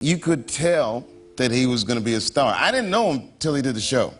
You could tell that he was going to be a star. I didn't know him till he did the show.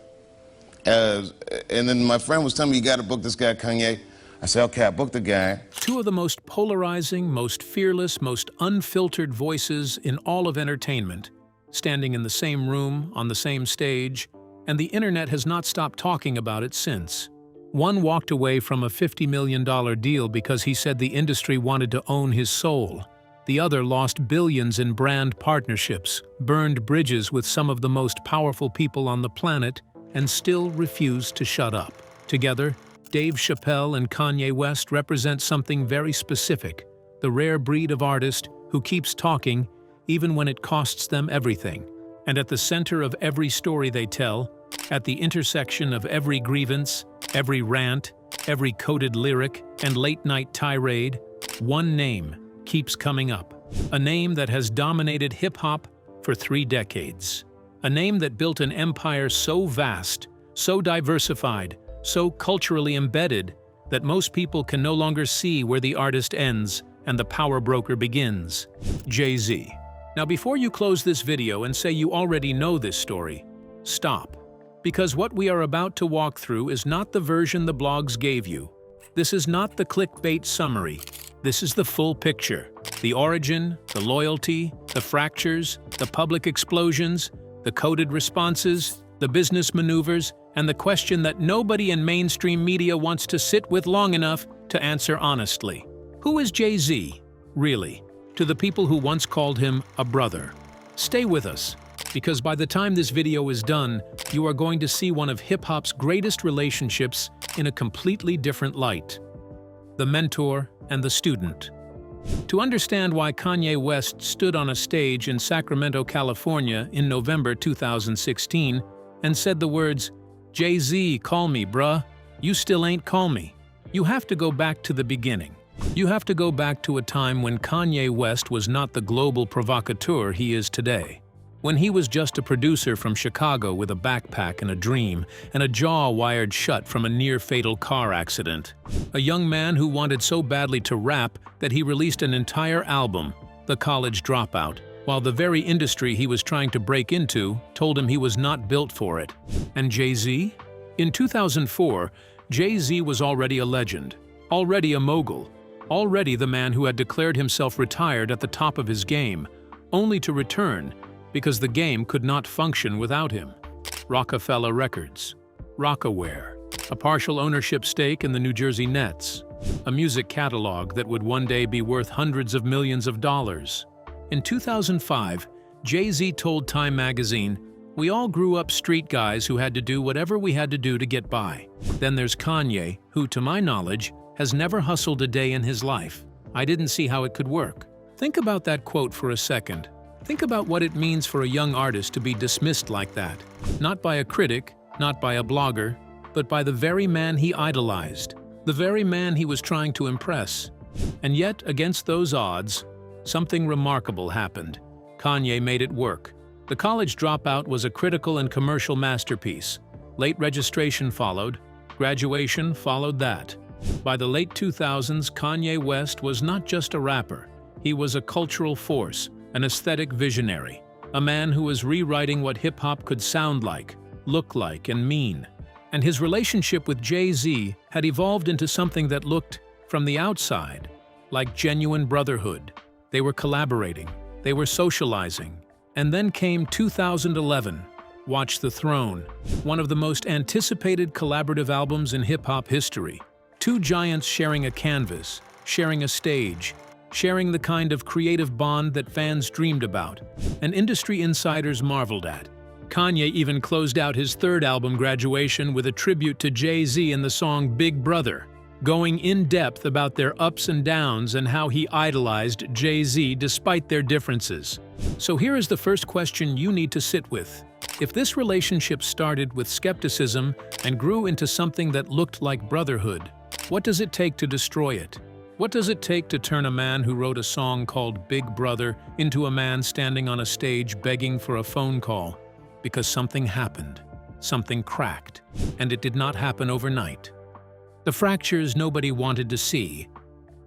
And then my friend was telling me, you got to book this guy, Kanye. I said, okay, I booked the guy. Two of the most polarizing, most fearless, most unfiltered voices in all of entertainment, standing in the same room, on the same stage, and the internet has not stopped talking about it since. One walked away from a $50 million deal because he said the industry wanted to own his soul. The other lost billions in brand partnerships, burned bridges with some of the most powerful people on the planet, and still refused to shut up. Together, Dave Chappelle and Kanye West represent something very specific, the rare breed of artist who keeps talking even when it costs them everything. And at the center of every story they tell, at the intersection of every grievance, every rant, every coded lyric, and late-night tirade, one name keeps coming up. A name that has dominated hip-hop for 3 decades. A name that built an empire so vast, so diversified, so culturally embedded that most people can no longer see where the artist ends and the power broker begins. Jay-Z. Now before you close this video and say you already know this story, stop. Because what we are about to walk through is not the version the blogs gave you. This is not the clickbait summary. This is the full picture. The origin, the loyalty, the fractures, the public explosions, the coded responses, the business maneuvers, and the question that nobody in mainstream media wants to sit with long enough to answer honestly. Who is Jay-Z, really? To the people who once called him a brother. Stay with us, because by the time this video is done, you are going to see one of hip-hop's greatest relationships in a completely different light. The mentor and the student. To understand why Kanye West stood on a stage in Sacramento, California in November 2016 and said the words, "Jay-Z, call me, bruh. You still ain't call me." You have to go back to the beginning. You have to go back to a time when Kanye West was not the global provocateur he is today. When he was just a producer from Chicago with a backpack and a dream, and a jaw wired shut from a near-fatal car accident. A young man who wanted so badly to rap that he released an entire album, The College Dropout, while the very industry he was trying to break into told him he was not built for it. And Jay-Z? In 2004, Jay-Z was already a legend, already a mogul, already the man who had declared himself retired at the top of his game, only to return because the game could not function without him. Rockefeller Records, Rockaware, a partial ownership stake in the New Jersey Nets, a music catalog that would one day be worth hundreds of millions of dollars. In 2005, Jay-Z told Time magazine, "We all grew up street guys who had to do whatever we had to do to get by. Then there's Kanye, who, to my knowledge, has never hustled a day in his life. I didn't see how it could work." Think about that quote for a second. Think about what it means for a young artist to be dismissed like that. Not by a critic, not by a blogger, but by the very man he idolized, the very man he was trying to impress. And yet, against those odds, something remarkable happened. Kanye made it work. The College Dropout was a critical and commercial masterpiece. Late registration followed, graduation followed that. By the late 2000s, Kanye West was not just a rapper. He was a cultural force, an aesthetic visionary, a man who was rewriting what hip-hop could sound like, look like, and mean. And his relationship with Jay-Z had evolved into something that looked, from the outside, like genuine brotherhood. They were collaborating, they were socializing. And then came 2011, Watch the Throne, one of the most anticipated collaborative albums in hip-hop history. 2 giants sharing a canvas, sharing a stage, sharing the kind of creative bond that fans dreamed about, and industry insiders marveled at. Kanye even closed out his 3rd album, Graduation, with a tribute to Jay-Z in the song Big Brother, going in depth about their ups and downs and how he idolized Jay-Z despite their differences. So here is the first question you need to sit with. If this relationship started with skepticism and grew into something that looked like brotherhood, what does it take to destroy it? What does it take to turn a man who wrote a song called Big Brother into a man standing on a stage begging for a phone call? Because something happened, something cracked, and it did not happen overnight. The fractures nobody wanted to see.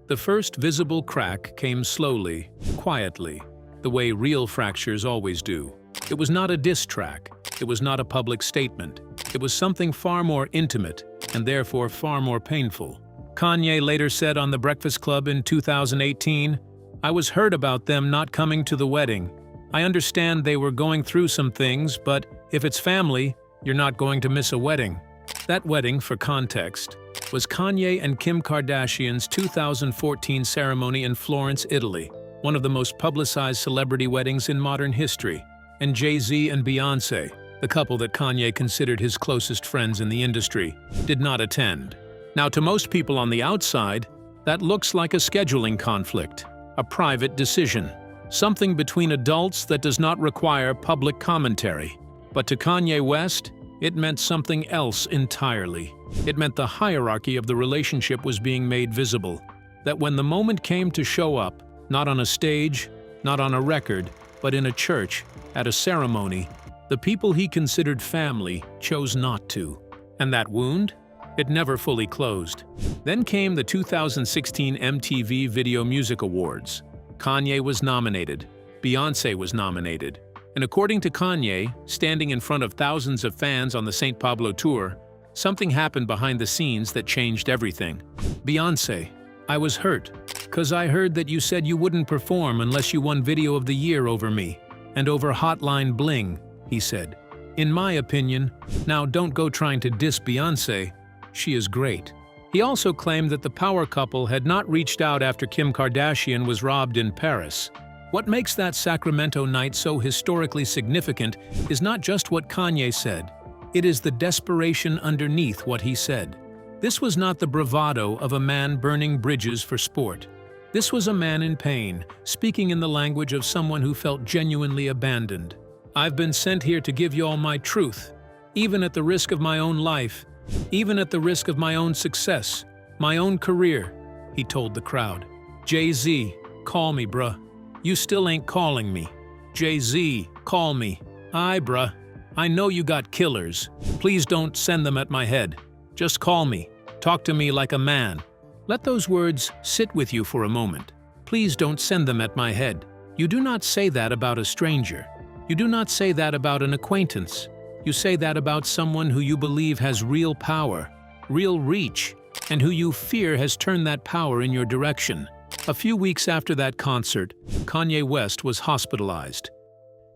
The first visible crack came slowly, quietly. the way real fractures always do. It was not a diss track. It was not a public statement. It was something far more intimate and therefore far more painful. Kanye later said on The Breakfast Club in 2018, "I was hurt about them not coming to the wedding. I understand they were going through some things, but if it's family, you're not going to miss a wedding." That wedding, for context, was Kanye and Kim Kardashian's 2014 ceremony in Florence, Italy, one of the most publicized celebrity weddings in modern history. And Jay-Z and Beyoncé, the couple that Kanye considered his closest friends in the industry, did not attend. Now, to most people on the outside, that looks like a scheduling conflict, a private decision, something between adults that does not require public commentary. But to Kanye West, it meant something else entirely. It meant the hierarchy of the relationship was being made visible, that when the moment came to show up, not on a stage, not on a record, but in a church, at a ceremony, the people he considered family chose not to. And that wound? It never fully closed. Then came the 2016 MTV Video Music Awards. Kanye was nominated. Beyoncé was nominated. And according to Kanye, standing in front of thousands of fans on the St. Pablo tour, something happened behind the scenes that changed everything. "Beyoncé, I was hurt, 'cause I heard that you said you wouldn't perform unless you won Video of the Year over me, and over Hotline Bling," he said. "In my opinion, now don't go trying to diss Beyoncé, she is great." He also claimed that the power couple had not reached out after Kim Kardashian was robbed in Paris. What makes that Sacramento night so historically significant is not just what Kanye said, it is the desperation underneath what he said. This was not the bravado of a man burning bridges for sport. This was a man in pain, speaking in the language of someone who felt genuinely abandoned. "I've been sent here to give you all my truth, even at the risk of my own life, even at the risk of my own success, my own career," he told the crowd. "Jay-Z, call me, bruh. You still ain't calling me. Jay-Z, call me. Aye, bruh. I know you got killers. Please don't send them at my head. Just call me. Talk to me like a man." Let those words sit with you for a moment. Please don't send them at my head. You do not say that about a stranger. You do not say that about an acquaintance. You say that about someone who you believe has real power, real reach, and who you fear has turned that power in your direction. A few weeks after that concert, Kanye West was hospitalized.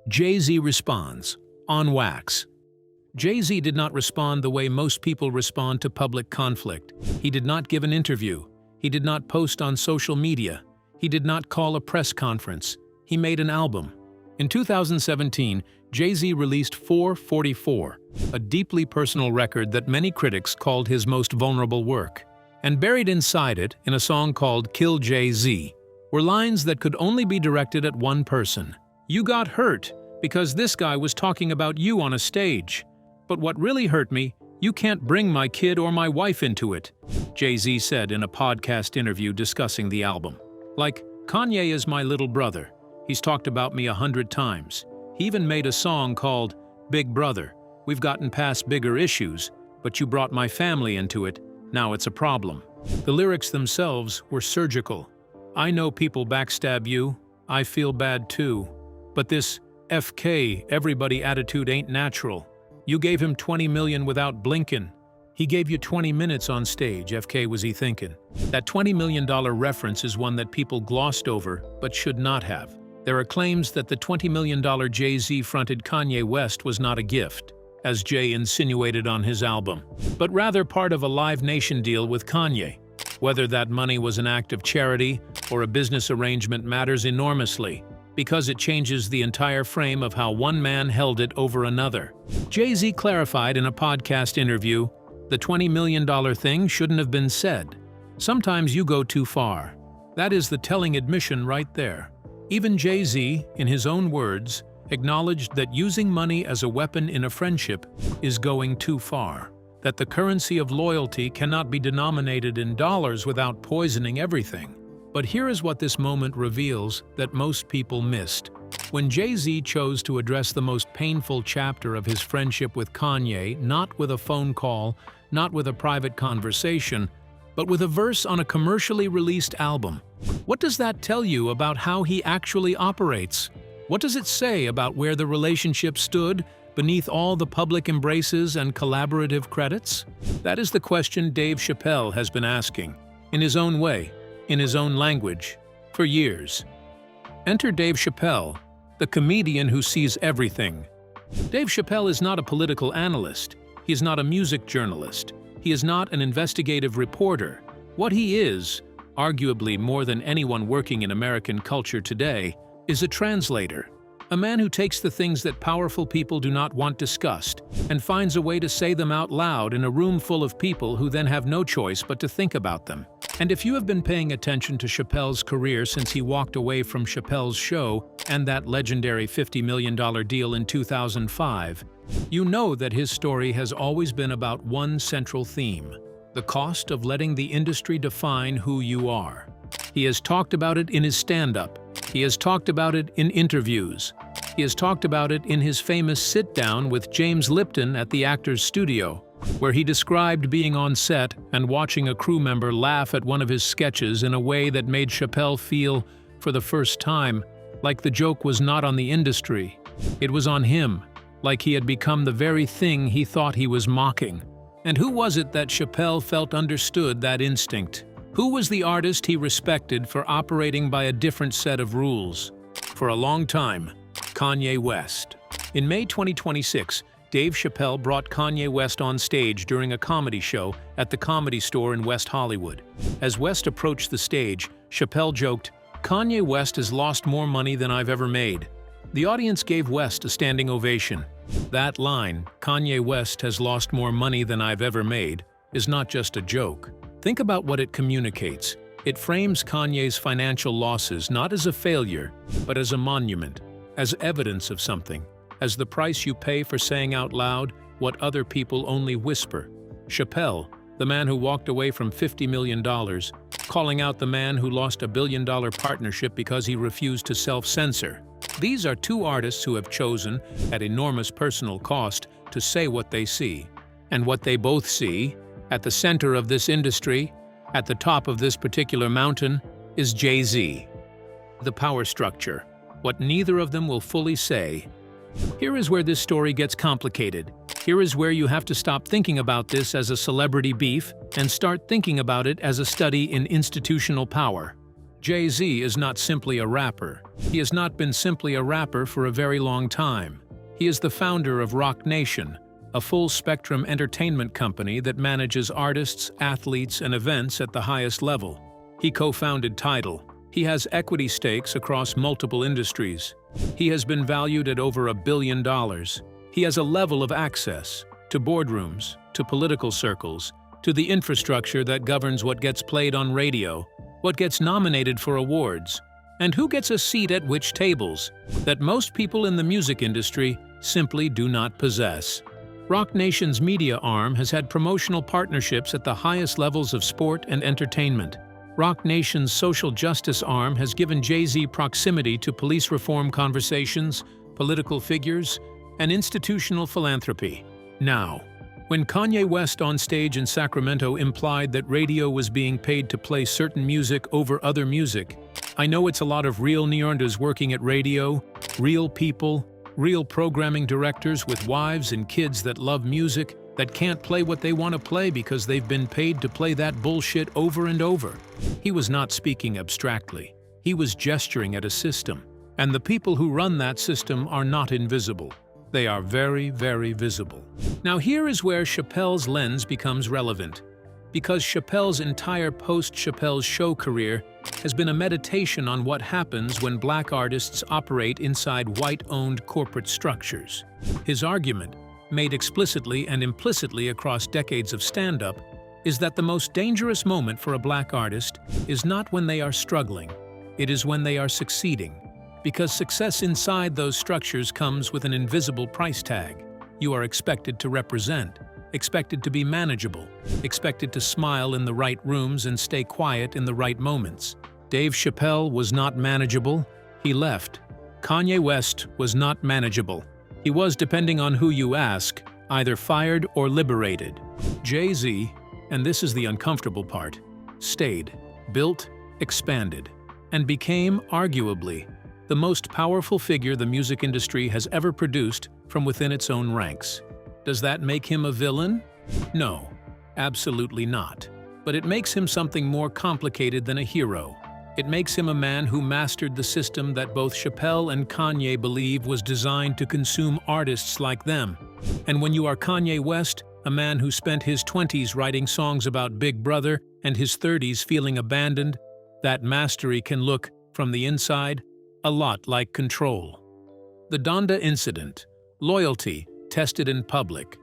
Jay-Z responds, on wax. Jay-Z did not respond the way most people respond to public conflict. He did not give an interview. He did not post on social media. He did not call a press conference. He made an album. In 2017, Jay-Z released 444, a deeply personal record that many critics called his most vulnerable work. And buried inside it, in a song called Kill Jay-Z, were lines that could only be directed at one person. "You got hurt because this guy was talking about you on a stage. But what really hurt me, you can't bring my kid or my wife into it," Jay-Z said in a podcast interview discussing the album. Like, "Kanye is my little brother. He's talked about me 100 times. He even made a song called Big Brother. We've gotten past bigger issues, but you brought my family into it. Now it's a problem." The lyrics themselves were surgical. "I know people backstab you. I feel bad too. But this FK everybody attitude ain't natural. You gave him 20 million without blinking. He gave you 20 minutes on stage, FK was he thinking." That $20 million reference is one that people glossed over, but should not have. There are claims that the $20 million Jay-Z fronted Kanye West was not a gift, as Jay insinuated on his album, but rather part of a Live Nation deal with Kanye. Whether that money was an act of charity or a business arrangement matters enormously, because it changes the entire frame of how one man held it over another. Jay-Z clarified in a podcast interview, "The $20 million thing shouldn't have been said. Sometimes you go too far." That is the telling admission right there. Even Jay-Z, in his own words, acknowledged that using money as a weapon in a friendship is going too far, that the currency of loyalty cannot be denominated in dollars without poisoning everything. But here is what this moment reveals that most people missed. When Jay-Z chose to address the most painful chapter of his friendship with Kanye, not with a phone call, not with a private conversation, but with a verse on a commercially released album. What does that tell you about how he actually operates? What does it say about where the relationship stood beneath all the public embraces and collaborative credits? That is the question Dave Chappelle has been asking, in his own way, in his own language, for years. Enter Dave Chappelle, the comedian who sees everything. Dave Chappelle is not a political analyst. He is not a music journalist. He is not an investigative reporter. What he is, arguably more than anyone working in American culture today, is a translator. A man who takes the things that powerful people do not want discussed and finds a way to say them out loud in a room full of people who then have no choice but to think about them. And if you have been paying attention to Chappelle's career since he walked away from Chappelle's Show and that legendary $50 million deal in 2005, you know that his story has always been about one central theme: the cost of letting the industry define who you are. He has talked about it in his stand-up. He has talked about it in interviews. He has talked about it in his famous sit-down with James Lipton at the Actors Studio, where he described being on set and watching a crew member laugh at one of his sketches in a way that made Chappelle feel, for the first time, like the joke was not on the industry. It was on him, like he had become the very thing he thought he was mocking. And who was it that Chappelle felt understood that instinct? Who was the artist he respected for operating by a different set of rules? For a long time, Kanye West. In May 2026, Dave Chappelle brought Kanye West on stage during a comedy show at the Comedy Store in West Hollywood. As West approached the stage, Chappelle joked, "Kanye West has lost more money than I've ever made." The audience gave West a standing ovation. That line, "Kanye West has lost more money than I've ever made," is not just a joke. Think about what it communicates. It frames Kanye's financial losses not as a failure, but as a monument, as evidence of something, as the price you pay for saying out loud what other people only whisper. Chappelle, the man who walked away from $50 million, calling out the man who lost a billion-dollar partnership because he refused to self-censor. These are two artists who have chosen, at enormous personal cost, to say what they see. And what they both see, at the center of this industry, at the top of this particular mountain, is Jay-Z. The power structure, what neither of them will fully say. Here is where this story gets complicated. Here is where you have to stop thinking about this as a celebrity beef and start thinking about it as a study in institutional power. Jay-Z is not simply a rapper. He has not been simply a rapper for a very long time. He is the founder of Roc Nation, a full-spectrum entertainment company that manages artists, athletes, and events at the highest level. He co-founded Tidal. He has equity stakes across multiple industries. He has been valued at over $1 billion. He has a level of access to boardrooms, to political circles, to the infrastructure that governs what gets played on radio, what gets nominated for awards, and who gets a seat at which tables, that most people in the music industry simply do not possess. Roc Nation's media arm has had promotional partnerships at the highest levels of sport and entertainment. Roc Nation's social justice arm has given Jay-Z proximity to police reform conversations, political figures, and institutional philanthropy. Now, when Kanye West on stage in Sacramento implied that radio was being paid to play certain music over other music, I know it's a lot of real Neanderthals working at radio, real people, real programming directors with wives and kids that love music, that can't play what they want to play because they've been paid to play that bullshit over and over. He was not speaking abstractly. He was gesturing at a system. And the people who run that system are not invisible. They are very, very visible. Now here is where Chappelle's lens becomes relevant. Because Chappelle's entire post-Chappelle's Show career has been a meditation on what happens when black artists operate inside white-owned corporate structures. His argument, made explicitly and implicitly across decades of stand-up, is that the most dangerous moment for a black artist is not when they are struggling, it is when they are succeeding. Because success inside those structures comes with an invisible price tag. You are expected to represent, expected to be manageable, expected to smile in the right rooms and stay quiet in the right moments. Dave Chappelle was not manageable. He left. Kanye West was not manageable. He was, depending on who you ask, either fired or liberated. Jay-Z, and this is the uncomfortable part, stayed, built, expanded, and became, arguably, the most powerful figure the music industry has ever produced from within its own ranks. Does that make him a villain? No, absolutely not. But it makes him something more complicated than a hero. It makes him a man who mastered the system that both Chappelle and Kanye believe was designed to consume artists like them. And when you are Kanye West, a man who spent his 20s writing songs about Big Brother and his 30s feeling abandoned, that mastery can look, from the inside, a lot like control. The Donda incident. Loyalty tested in public.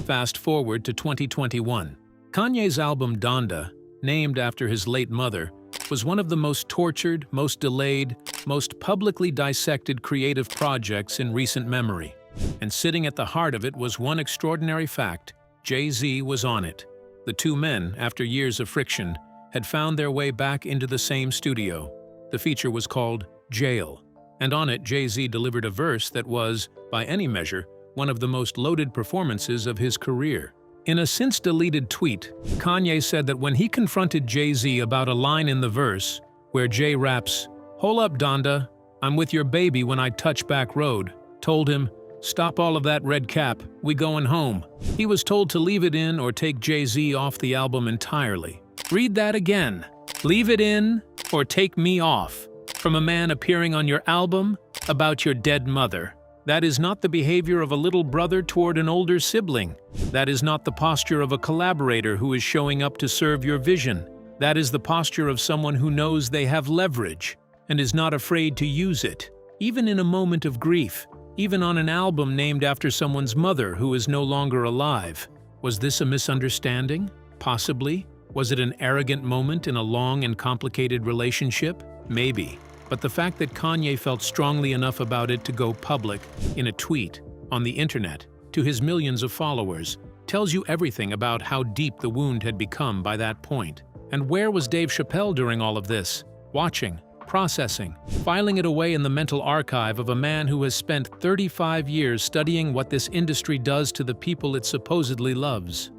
Fast forward to 2021. Kanye's album Donda, named after his late mother, was one of the most tortured, most delayed, most publicly dissected creative projects in recent memory. And sitting at the heart of it was one extraordinary fact: Jay-Z was on it. The two men, after years of friction, had found their way back into the same studio. The feature was called Jail, and on it Jay-Z delivered a verse that was, by any measure, one of the most loaded performances of his career. In a since-deleted tweet, Kanye said that when he confronted Jay-Z about a line in the verse, where Jay raps, "Hold up, Donda, I'm with your baby when I touch back road," told him, "Stop all of that red cap, we going home." He was told to leave it in or take Jay-Z off the album entirely. Read that again. Leave it in or take me off. From a man appearing on your album about your dead mother. That is not the behavior of a little brother toward an older sibling. That is not the posture of a collaborator who is showing up to serve your vision. That is the posture of someone who knows they have leverage and is not afraid to use it, even in a moment of grief, even on an album named after someone's mother who is no longer alive. Was this a misunderstanding? Possibly. Was it an arrogant moment in a long and complicated relationship? Maybe. But the fact that Kanye felt strongly enough about it to go public, in a tweet, on the internet, to his millions of followers, tells you everything about how deep the wound had become by that point. And where was Dave Chappelle during all of this? Watching, processing, filing it away in the mental archive of a man who has spent 35 years studying what this industry does to the people it supposedly loves.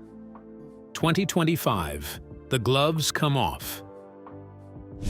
2025. The gloves come off.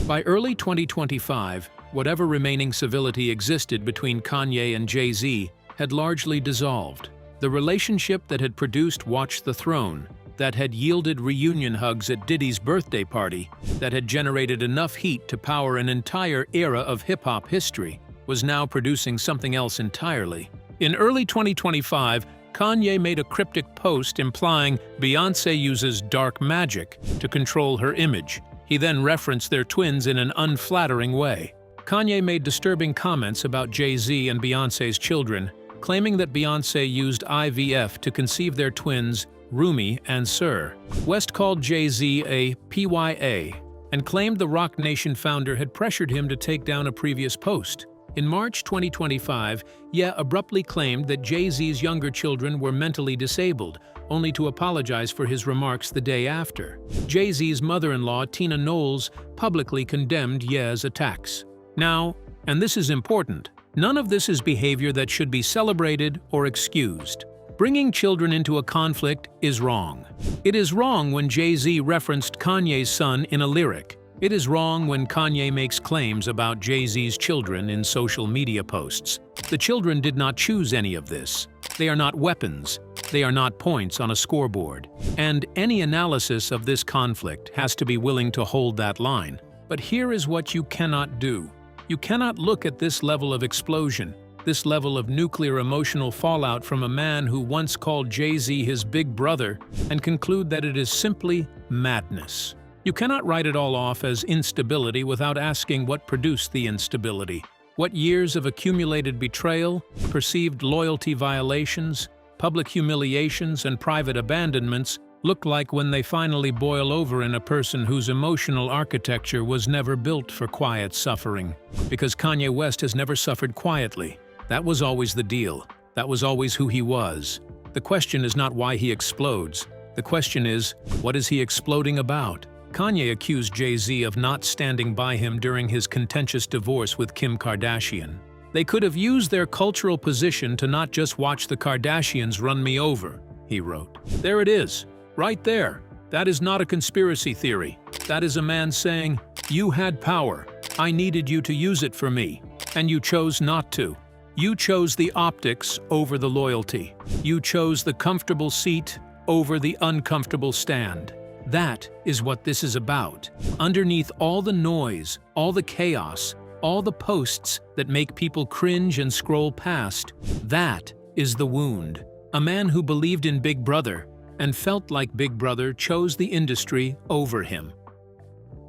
By early 2025, whatever remaining civility existed between Kanye and Jay-Z had largely dissolved. The relationship that had produced Watch the Throne, that had yielded reunion hugs at Diddy's birthday party, that had generated enough heat to power an entire era of hip-hop history, was now producing something else entirely. In early 2025, Kanye made a cryptic post implying Beyoncé uses dark magic to control her image. He then referenced their twins in an unflattering way. Kanye made disturbing comments about Jay-Z and Beyoncé's children, claiming that Beyoncé used IVF to conceive their twins, Rumi and Sir. West called Jay-Z a PYA and claimed the Roc Nation founder had pressured him to take down a previous post. In March 2025, Ye abruptly claimed that Jay-Z's younger children were mentally disabled, only to apologize for his remarks the day after. Jay-Z's mother-in-law, Tina Knowles, publicly condemned Ye's attacks. Now, and this is important, none of this is behavior that should be celebrated or excused. Bringing children into a conflict is wrong. It is wrong when Jay-Z referenced Kanye's son in a lyric. It is wrong when Kanye makes claims about Jay-Z's children in social media posts. The children did not choose any of this. They are not weapons. They are not points on a scoreboard. And any analysis of this conflict has to be willing to hold that line. But here is what you cannot do. You cannot look at this level of explosion, this level of nuclear emotional fallout from a man who once called Jay-Z his big brother, and conclude that it is simply madness. You cannot write it all off as instability without asking what produced the instability. What years of accumulated betrayal, perceived loyalty violations, public humiliations, and private abandonments look like when they finally boil over in a person whose emotional architecture was never built for quiet suffering. Because Kanye West has never suffered quietly. That was always the deal. That was always who he was. The question is not why he explodes. The question is, what is he exploding about? Kanye accused Jay-Z of not standing by him during his contentious divorce with Kim Kardashian. They could have used their cultural position to not just watch the Kardashians run me over, he wrote. There it is, right there. That is not a conspiracy theory. That is a man saying, "You had power. I needed you to use it for me, and you chose not to. You chose the optics over the loyalty. You chose the comfortable seat over the uncomfortable stand." That is what this is about. Underneath all the noise, all the chaos, all the posts that make people cringe and scroll past, that is the wound. A man who believed in Big Brother and felt like Big Brother chose the industry over him.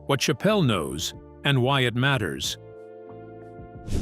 What Chappelle knows and why it matters.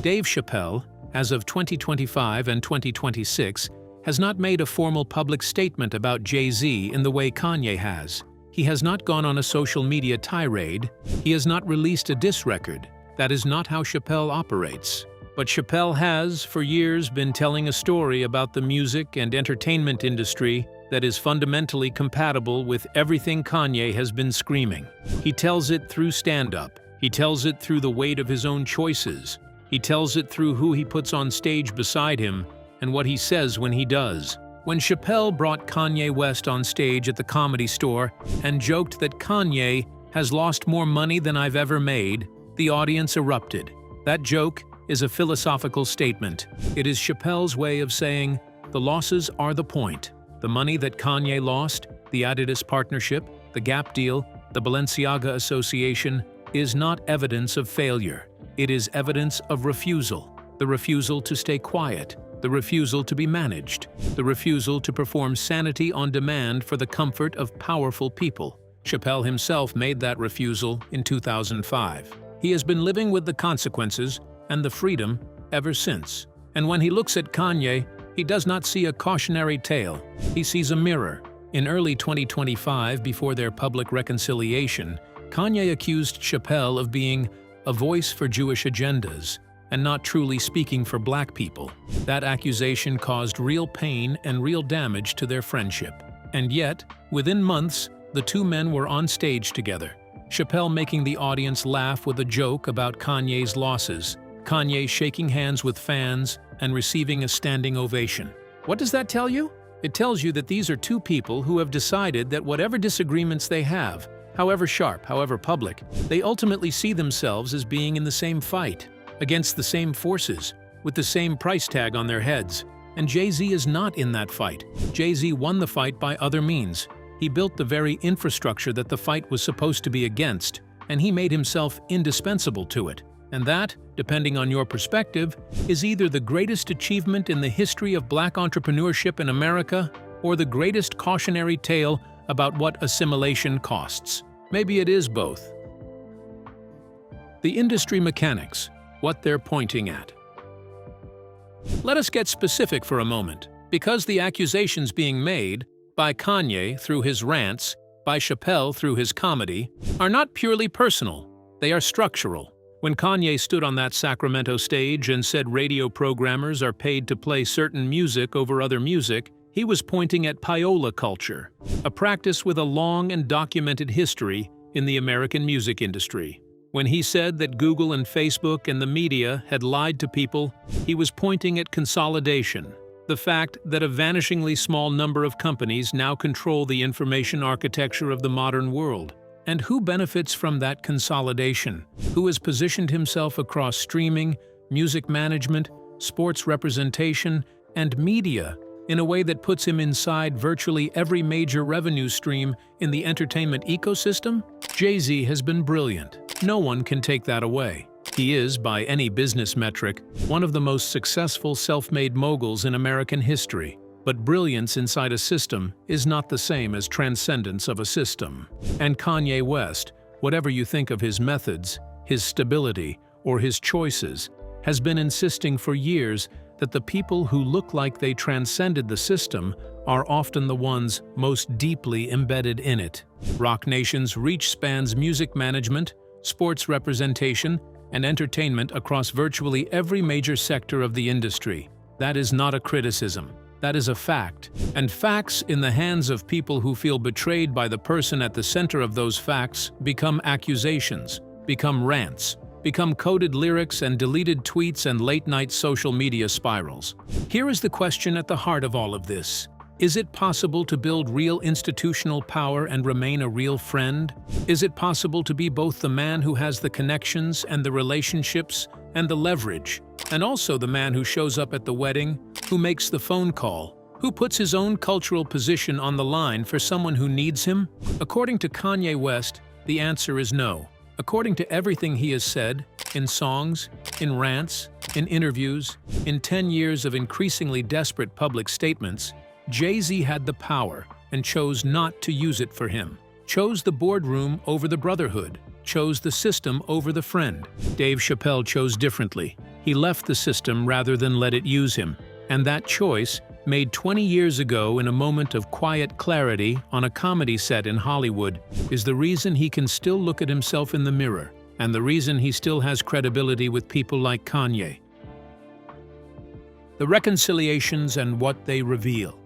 Dave Chappelle, as of 2025 and 2026, has not made a formal public statement about Jay-Z in the way Kanye has. He has not gone on a social media tirade. He has not released a diss record. That is not how Chappelle operates. But Chappelle has, for years, been telling a story about the music and entertainment industry that is fundamentally compatible with everything Kanye has been screaming. He tells it through stand-up. He tells it through the weight of his own choices. He tells it through who he puts on stage beside him and what he says when he does. When Chappelle brought Kanye West on stage at the Comedy Store and joked that Kanye has lost more money than I've ever made, the audience erupted. That joke is a philosophical statement. It is Chappelle's way of saying, the losses are the point. The money that Kanye lost, the Adidas partnership, the Gap deal, the Balenciaga association, is not evidence of failure. It is evidence of refusal. The refusal to stay quiet. The refusal to be managed. The refusal to perform sanity on demand for the comfort of powerful people. Chappelle himself made that refusal in 2005. He has been living with the consequences and the freedom ever since. And when he looks at Kanye, he does not see a cautionary tale. He sees a mirror. In early 2025, before their public reconciliation, Kanye accused Chappelle of being a voice for Jewish agendas and not truly speaking for Black people. That accusation caused real pain and real damage to their friendship. And yet, within months, the two men were on stage together. Chappelle making the audience laugh with a joke about Kanye's losses. Kanye shaking hands with fans and receiving a standing ovation. What does that tell you? It tells you that these are two people who have decided that whatever disagreements they have, however sharp, however public, they ultimately see themselves as being in the same fight, against the same forces, with the same price tag on their heads. And Jay-Z is not in that fight. Jay-Z won the fight by other means. He built the very infrastructure that the fight was supposed to be against, and he made himself indispensable to it. And that, depending on your perspective, is either the greatest achievement in the history of Black entrepreneurship in America or the greatest cautionary tale about what assimilation costs. Maybe it is both. The industry mechanics, what they're pointing at. Let us get specific for a moment, because the accusations being made by Kanye through his rants, by Chappelle through his comedy, are not purely personal, they are structural. When Kanye stood on that Sacramento stage and said radio programmers are paid to play certain music over other music, he was pointing at payola culture, a practice with a long and documented history in the American music industry. When he said that Google and Facebook and the media had lied to people, he was pointing at consolidation, the fact that a vanishingly small number of companies now control the information architecture of the modern world. And who benefits from that consolidation? Who has positioned himself across streaming, music management, sports representation, and media in a way that puts him inside virtually every major revenue stream in the entertainment ecosystem? Jay-Z has been brilliant. No one can take that away. He is, by any business metric, one of the most successful self-made moguls in American history. But brilliance inside a system is not the same as transcendence of a system. And Kanye West, whatever you think of his methods, his stability, or his choices, has been insisting for years that the people who look like they transcended the system are often the ones most deeply embedded in it. Roc Nation's reach spans music management, sports representation, and entertainment across virtually every major sector of the industry. That is not a criticism. That is a fact. And facts in the hands of people who feel betrayed by the person at the center of those facts become accusations, become rants, become coded lyrics and deleted tweets and late-night social media spirals. Here is the question at the heart of all of this. Is it possible to build real institutional power and remain a real friend? Is it possible to be both the man who has the connections and the relationships and the leverage, and also the man who shows up at the wedding, who makes the phone call, who puts his own cultural position on the line for someone who needs him? According to Kanye West, the answer is no. According to everything he has said, in songs, in rants, in interviews, in 10 years of increasingly desperate public statements, Jay-Z had the power and chose not to use it for him. Chose the boardroom over the brotherhood. Chose the system over the friend. Dave Chappelle chose differently. He left the system rather than let it use him. And that choice, made 20 years ago in a moment of quiet clarity on a comedy set in Hollywood, is the reason he can still look at himself in the mirror, and the reason he still has credibility with people like Kanye. The reconciliations and what they reveal.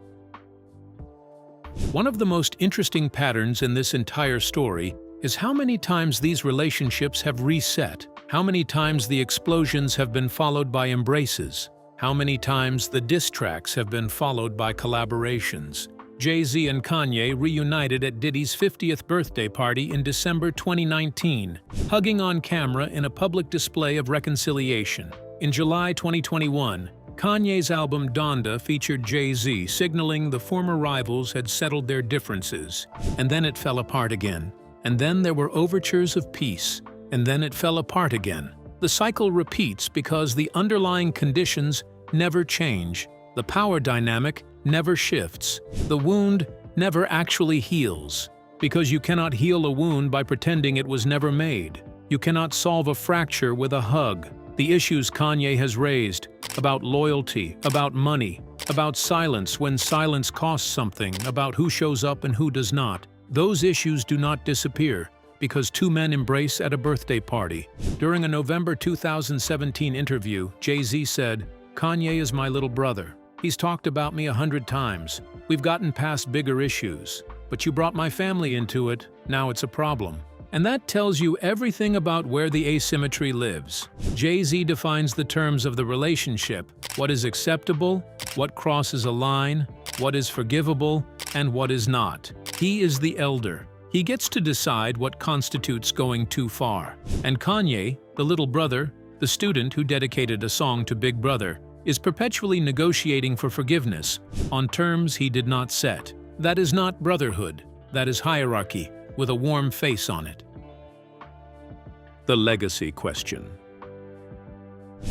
One of the most interesting patterns in this entire story is how many times these relationships have reset, how many times the explosions have been followed by embraces, how many times the diss tracks have been followed by collaborations. Jay-Z and Kanye reunited at Diddy's 50th birthday party in December 2019, hugging on camera in a public display of reconciliation. In July 2021, Kanye's album Donda featured Jay-Z signaling the former rivals had settled their differences, and then it fell apart again. And then there were overtures of peace, and then it fell apart again. The cycle repeats because the underlying conditions never change. The power dynamic never shifts. The wound never actually heals, because you cannot heal a wound by pretending it was never made. You cannot solve a fracture with a hug. The issues Kanye has raised about loyalty, about money, about silence when silence costs something, about who shows up and who does not, those issues do not disappear because two men embrace at a birthday party. During a November 2017 interview, Jay-Z said, "Kanye is my little brother. He's talked about me 100 times. We've gotten past bigger issues. But you brought my family into it, now it's a problem." And that tells you everything about where the asymmetry lives. Jay-Z defines the terms of the relationship, what is acceptable, what crosses a line, what is forgivable, and what is not. He is the elder. He gets to decide what constitutes going too far. And Kanye, the little brother, the student who dedicated a song to Big Brother, is perpetually negotiating for forgiveness on terms he did not set. That is not brotherhood. That is hierarchy with a warm face on it. The legacy question.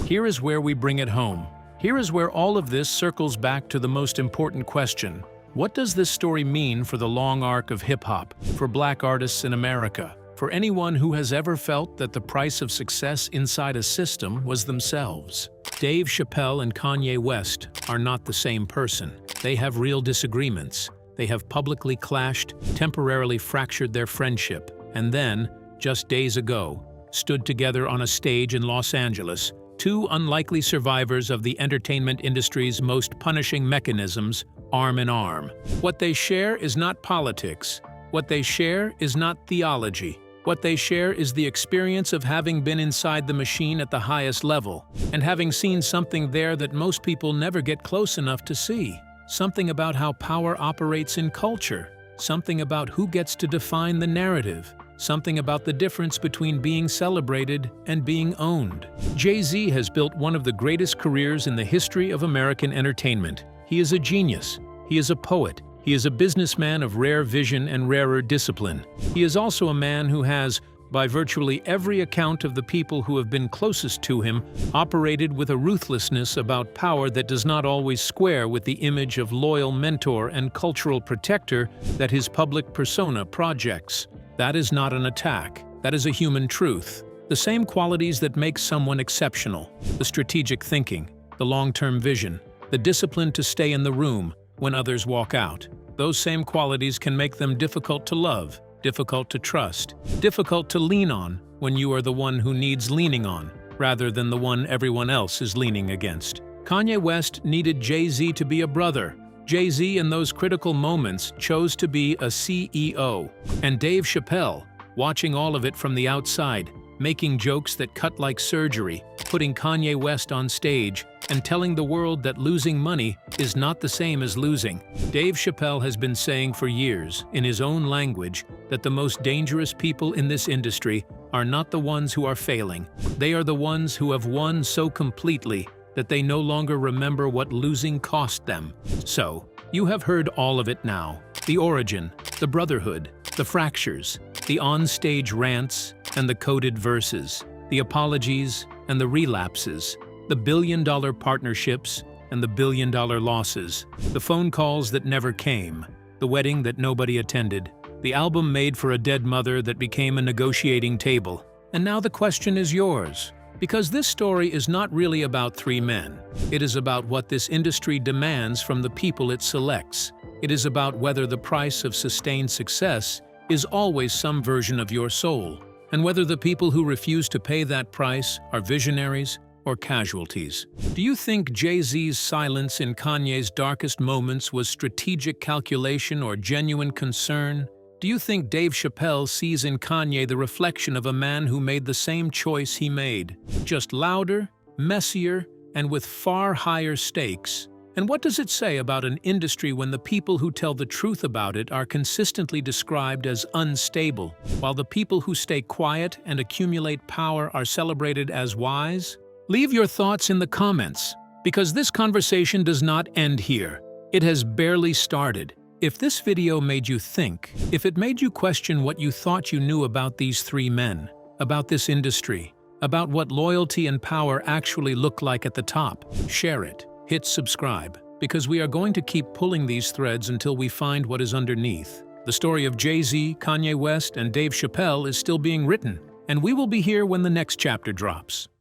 Here is where we bring it home. Here is where all of this circles back to the most important question. What does this story mean for the long arc of hip-hop, for Black artists in America, for anyone who has ever felt that the price of success inside a system was themselves? Dave Chappelle and Kanye West are not the same person. They have real disagreements. They have publicly clashed, temporarily fractured their friendship, and then, just days ago, stood together on a stage in Los Angeles, two unlikely survivors of the entertainment industry's most punishing mechanisms, arm in arm. What they share is not politics. What they share is not theology. What they share is the experience of having been inside the machine at the highest level, and having seen something there that most people never get close enough to see. Something about how power operates in culture. Something about who gets to define the narrative. Something about the difference between being celebrated and being owned. Jay-Z has built one of the greatest careers in the history of American entertainment. He is a genius. He is a poet. He is a businessman of rare vision and rarer discipline. He is also a man who has, by virtually every account of the people who have been closest to him, operated with a ruthlessness about power that does not always square with the image of loyal mentor and cultural protector that his public persona projects. That is not an attack. That is a human truth. The same qualities that make someone exceptional, the strategic thinking, the long-term vision, the discipline to stay in the room when others walk out. Those same qualities can make them difficult to love, difficult to trust, difficult to lean on when you are the one who needs leaning on, rather than the one everyone else is leaning against. Kanye West needed Jay-Z to be a brother. Jay-Z in those critical moments chose to be a CEO. And Dave Chappelle, watching all of it from the outside, making jokes that cut like surgery, putting Kanye West on stage, and telling the world that losing money is not the same as losing. Dave Chappelle has been saying for years, in his own language, that the most dangerous people in this industry are not the ones who are failing. They are the ones who have won so completely that they no longer remember what losing cost them. So, you have heard all of it now. The origin, the brotherhood, the fractures, the on-stage rants and the coded verses, the apologies and the relapses, the billion-dollar partnerships and the billion-dollar losses, the phone calls that never came, the wedding that nobody attended, the album made for a dead mother that became a negotiating table. And now the question is yours. Because this story is not really about three men. It is about what this industry demands from the people it selects. It is about whether the price of sustained success is always some version of your soul, and whether the people who refuse to pay that price are visionaries or casualties. Do you think Jay-Z's silence in Kanye's darkest moments was strategic calculation or genuine concern? Do you think Dave Chappelle sees in Kanye the reflection of a man who made the same choice he made, just louder, messier, and with far higher stakes? And what does it say about an industry when the people who tell the truth about it are consistently described as unstable, while the people who stay quiet and accumulate power are celebrated as wise? Leave your thoughts in the comments, because this conversation does not end here. It has barely started. If this video made you think, if it made you question what you thought you knew about these three men, about this industry, about what loyalty and power actually look like at the top, share it, hit subscribe, because we are going to keep pulling these threads until we find what is underneath. The story of Jay-Z, Kanye West, and Dave Chappelle is still being written, and we will be here when the next chapter drops.